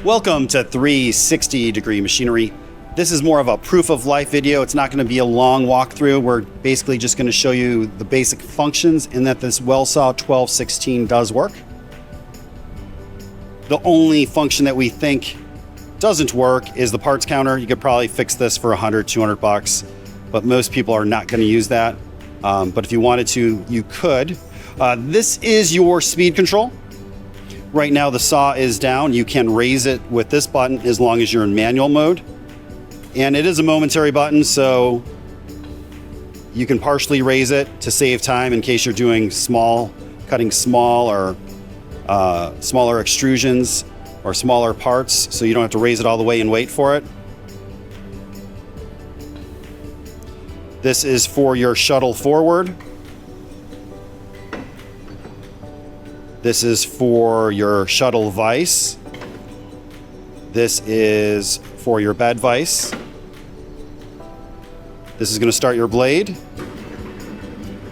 Welcome to 360 Degree Machinery. This is more of a proof of life video. It's not going to be a long walkthrough. We're basically just going to show you the basic functions and that this Wellsaw 1216 does work. The only function that we think doesn't work is the parts counter. You could probably fix this for 100, 200 bucks, but most people are not going to use that. But if you wanted to, you could. This is your speed control. Right now the saw is down. You can raise it with this button as long as you're in manual mode. And it is a momentary button, so you can partially raise it to save time in case you're doing cutting small or smaller extrusions or smaller parts, so you don't have to raise it all the way and wait for it. This is for your shuttle forward. This is for your shuttle vise. This is for your bed vise. This is going to start your blade.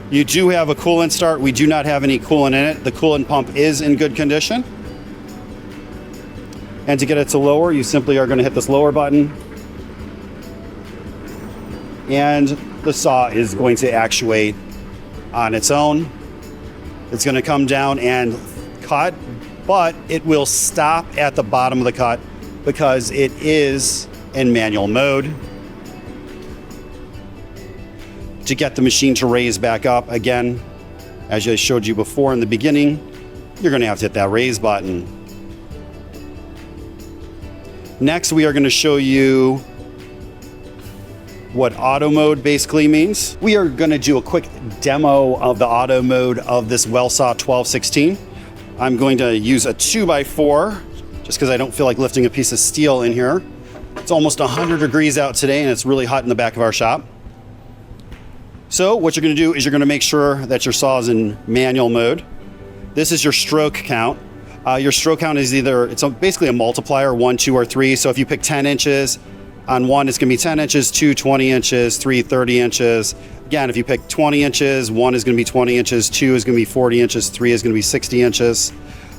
You do have a coolant start. We do not have any coolant in it. The coolant pump is in good condition. And to get it to lower, you simply are going to hit this lower button. And the saw is going to actuate on its own. It's going to come down and cut, but it will stop at the bottom of the cut because it is in manual mode. To get the machine to raise back up, again, as I showed you before in the beginning, you're going to have to hit that raise button. Next, we are going to show you what auto mode basically means. We are going to do a quick demo of the auto mode of this Wellsaw 1216. I'm going to use a 2x4 just because I don't feel like lifting a piece of steel in here. It's almost 100 degrees out today and it's really hot in the back of our shop. So what you're going to do is you're going to make sure that your saw is in manual mode. This is your stroke count. Your stroke count is it's basically a multiplier, 1, 2, or 3. So if you pick 10 inches, on 1, it's going to be 10 inches, 2, 20 inches, 3, 30 inches. Again, if you pick 20 inches, 1 is going to be 20 inches, 2 is going to be 40 inches, 3 is going to be 60 inches.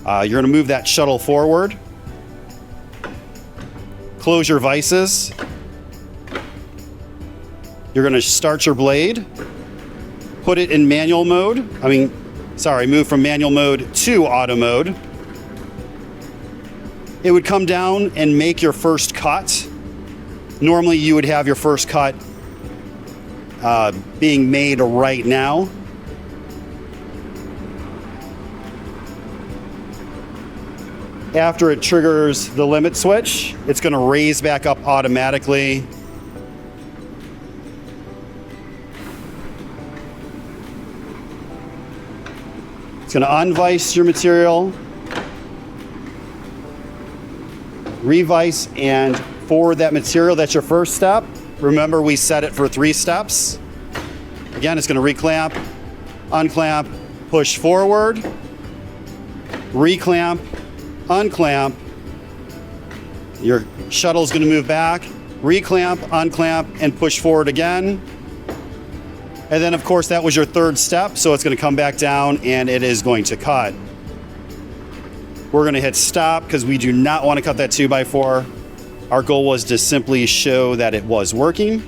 You're going to move that shuttle forward. Close your vices. You're going to start your blade. Put it in manual mode. Move from manual mode to auto mode. It would come down and make your first cut. Normally you would have your first cut being made right now. After it triggers the limit switch, it's going to raise back up automatically. It's going to unvise your material, revise and forward that material. That's your first step. Remember, we set it for 3 steps. Again, it's going to reclamp, unclamp, push forward, reclamp, unclamp. Your shuttle is going to move back, reclamp, unclamp, and push forward again. And then, of course, that was your 3rd step, so it's going to come back down and it is going to cut. We're going to hit stop because we do not want to cut that 2x4. Our goal was to simply show that it was working.